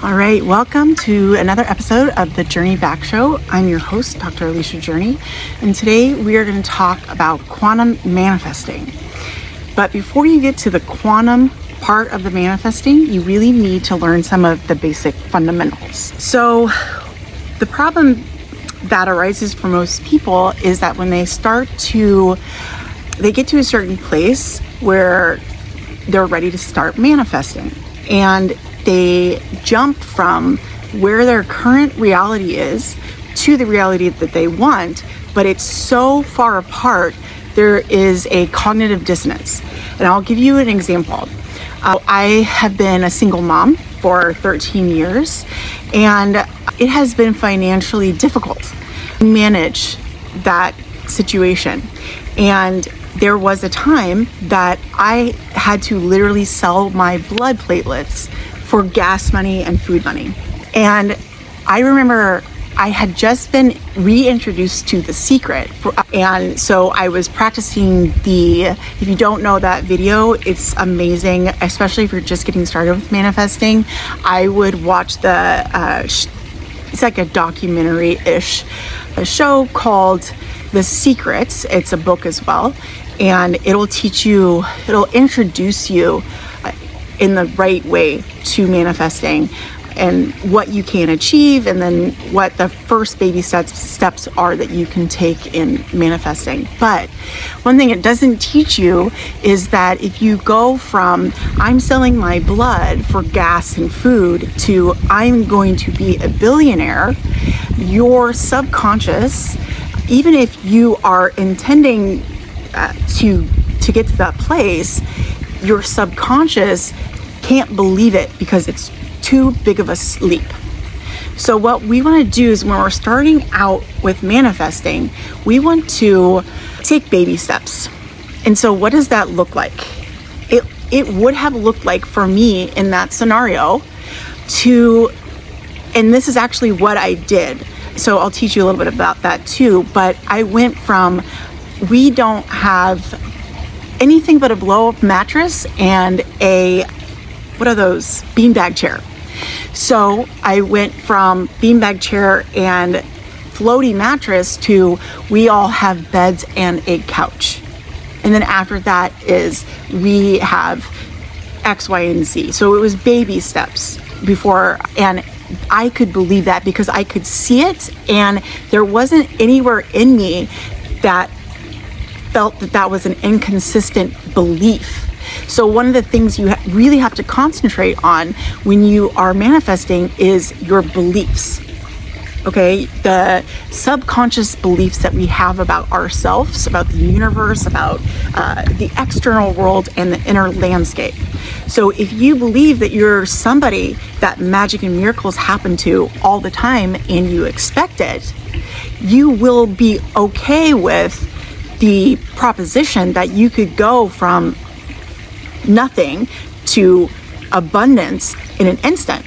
All right, welcome to another episode of the Journey Back Show. I'm your host, Dr. Alicia Journey, and today we are going to talk about quantum manifesting. But before you get to the quantum part of the manifesting, you really need to learn some of the basic fundamentals. So the problem that arises for most people is that when they get to a certain place where they're ready to start manifesting, and they jump from where their current reality is to the reality that they want, but it's so far apart, there is a cognitive dissonance. And I'll give you an example. I have been a single mom for 13 years, and it has been financially difficult to manage that situation. And there was a time that I had to literally sell my blood platelets for gas money and food money. And I remember I had just been reintroduced to The Secret. And so I was practicing if you don't know that video, it's amazing, especially if you're just getting started with manifesting. I would watch it's like a documentary-ish, a show called The Secret. It's a book as well. And it'll introduce you in the right way to manifesting and what you can achieve, and then what the first baby steps are that you can take in manifesting. But one thing it doesn't teach you is that if you go from I'm selling my blood for gas and food to I'm going to be a billionaire, your subconscious, even if you are intending to get to that place, your subconscious can't believe it because it's too big of a leap. So what we want to do is, when we're starting out with manifesting, we want to take baby steps. And so what does that look like? It would have looked like for me in that scenario and this is actually what I did. So I'll teach you a little bit about that too. But I went from, we don't have anything but a blow-up mattress and what are those? Beanbag chair. So I went from beanbag chair and floaty mattress to we all have beds and a couch. And then after that is we have X, Y, and Z. So it was baby steps before, and I could believe that because I could see it, and there wasn't anywhere in me that felt that was an inconsistent belief. So one of the things you really have to concentrate on when you are manifesting is your beliefs. Okay, the subconscious beliefs that we have about ourselves, about the universe, about the external world and the inner landscape. So if you believe that you're somebody that magic and miracles happen to all the time and you expect it, you will be okay with the proposition that you could go from nothing to abundance in an instant.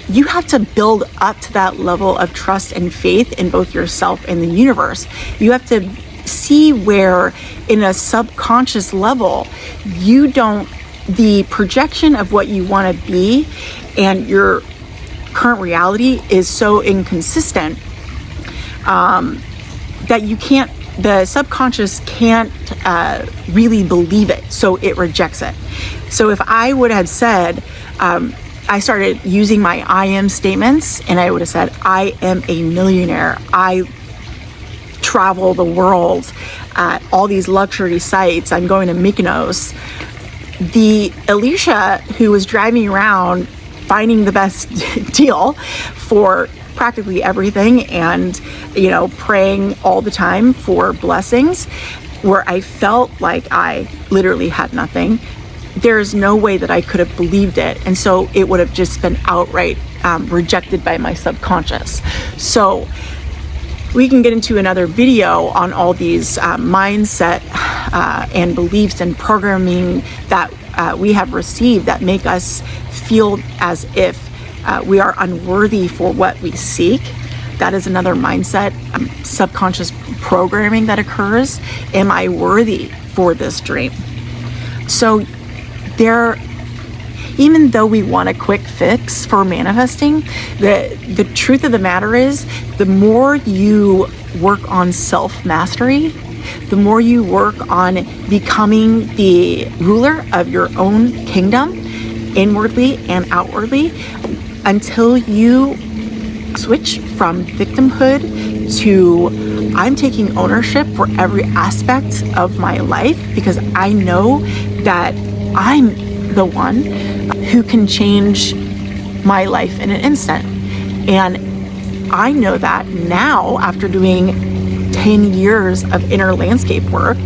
You have to build up to that level of trust and faith in both yourself and the universe. You have to see where, in a subconscious level, the projection of what you want to be and your current reality is so inconsistent that the subconscious can't really believe it, so it rejects it. So if I would have said, I started using my I am statements, and I would have said, I am a millionaire. I travel the world at all these luxury sites. I'm going to Mykonos. The Alicia who was driving around finding the best deal for practically everything and, praying all the time for blessings, where I felt like I literally had nothing, there's no way that I could have believed it. And so it would have just been outright rejected by my subconscious. So we can get into another video on all these mindset and beliefs and programming that we have received that make us feel as if we are unworthy for what we seek. That is another mindset, subconscious programming that occurs. Am I worthy for this dream? So Even though we want a quick fix for manifesting, the truth of the matter is, the more you work on self-mastery, the more you work on becoming the ruler of your own kingdom, inwardly and outwardly, until you switch from victimhood to I'm taking ownership for every aspect of my life, because I know that I'm the one who can change my life in an instant. And I know that now, after doing 10 years of inner landscape work,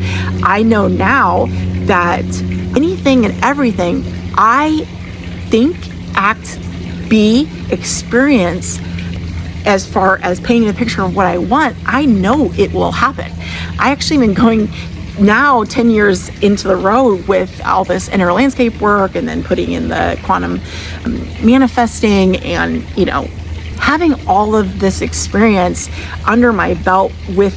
I know now that anything and everything I think, act, be, experience, as far as painting the picture of what I want, I know it will happen. I actually been going now 10 years into the road with all this inner landscape work, and then putting in the quantum manifesting, and having all of this experience under my belt with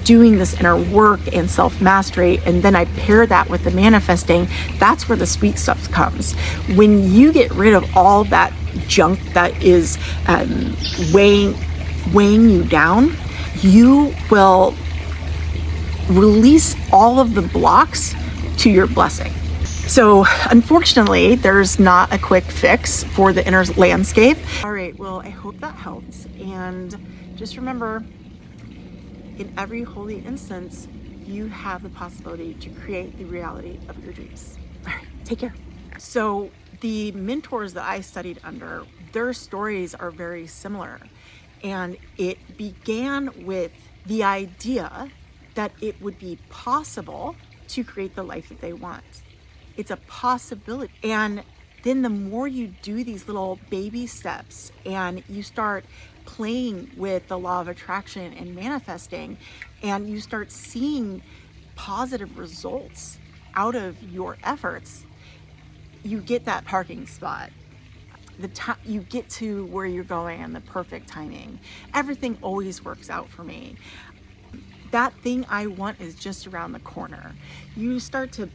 doing this inner work and self-mastery, and then I pair that with the manifesting. That's where the sweet stuff comes. When you get rid of all that junk that is weighing you down, you will release all of the blocks to your blessing. So unfortunately, there's not a quick fix for the inner landscape. All right, well, I hope that helps. And just remember, in every holy instance, you have the possibility to create the reality of your dreams. All right, take care. So the mentors that I studied under, their stories are very similar. And it began with the idea that it would be possible to create the life that they want. It's a possibility. And then the more you do these little baby steps, and you start playing with the law of attraction and manifesting, and you start seeing positive results out of your efforts, you get that parking spot. You get to where you're going in the perfect timing. Everything always works out for me. That thing I want is just around the corner. You start to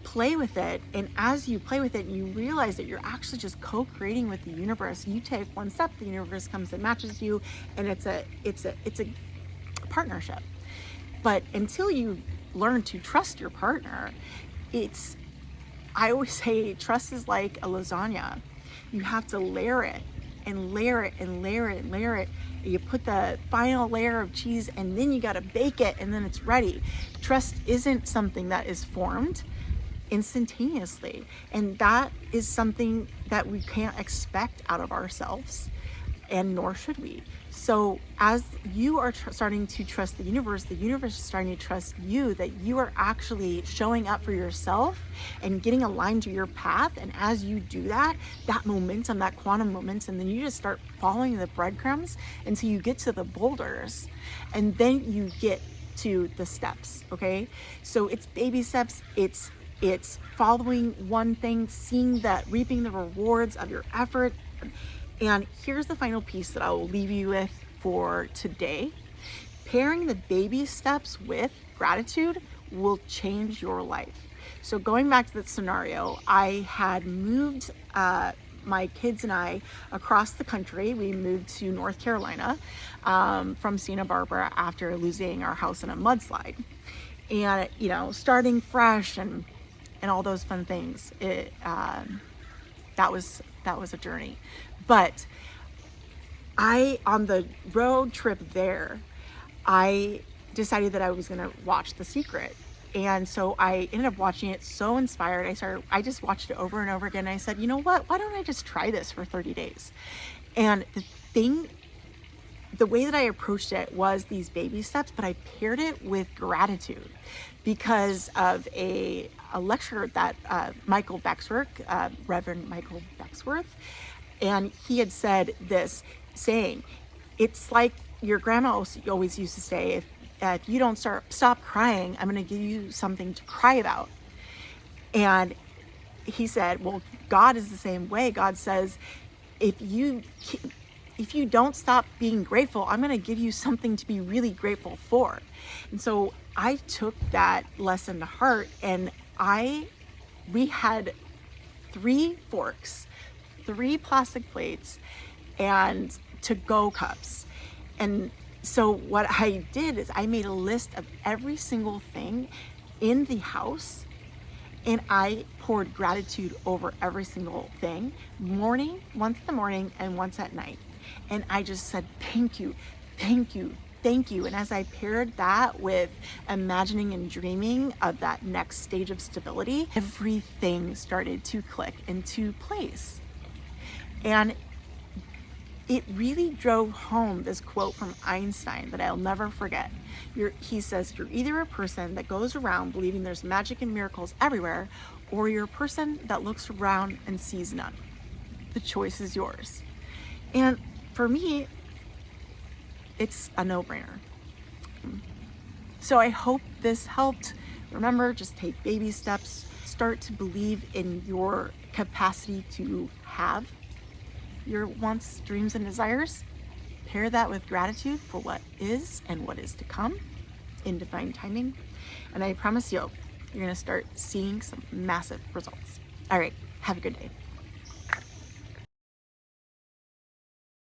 play with it, and as you play with it, you realize that you're actually just co-creating with the universe. You take one step, the universe comes and matches you, and it's a partnership. But until you learn to trust your partner, I always say trust is like a lasagna. You have to layer it and layer it and layer it and layer it. You put the final layer of cheese, and then you got to bake it, and then it's ready. Trust isn't something that is formed instantaneously, and that is something that we can't expect out of ourselves, and nor should we. So as you are starting to trust the universe is starting to trust you, that you are actually showing up for yourself and getting aligned to your path. And as you do that momentum, that quantum momentum, then you just start following the breadcrumbs until you get to the boulders, and then you get to the steps. Okay, so it's baby steps. It's following one thing, seeing that, reaping the rewards of your effort. And here's the final piece that I will leave you with for today. Pairing the baby steps with gratitude will change your life. So going back to that scenario, I had moved my kids and I across the country. We moved to North Carolina from Santa Barbara after losing our house in a mudslide. And, starting fresh and all those fun things. That was a journey. But on the road trip there, I decided that I was going to watch The Secret. And so I ended up watching it, so inspired. I just watched it over and over again. And I said, you know what? Why don't I just try this for 30 days? And the way that I approached it was these baby steps, but I paired it with gratitude because of a lecture that Michael Becksworth, Reverend Michael Becksworth, and he had said this saying, it's like your grandma always used to say, if you don't stop crying, I'm going to give you something to cry about. And he said, well, God is the same way. God says, if you don't stop being grateful, I'm going to give you something to be really grateful for. And so I took that lesson to heart, and we had 3 forks, 3 plastic plates, and to-go cups. And so what I did is I made a list of every single thing in the house, and I poured gratitude over every single thing, once in the morning and once at night. And I just said, thank you, thank you, thank you. And as I paired that with imagining and dreaming of that next stage of stability, everything started to click into place. And it really drove home this quote from Einstein that I'll never forget. He says, you're either a person that goes around believing there's magic and miracles everywhere, or you're a person that looks around and sees none. The choice is yours. And for me, it's a no-brainer. So I hope this helped. Remember, just take baby steps. Start to believe in your capacity to have your wants, dreams, and desires. Pair that with gratitude for what is and what is to come in divine timing. And I promise you're going to start seeing some massive results. All right, have a good day.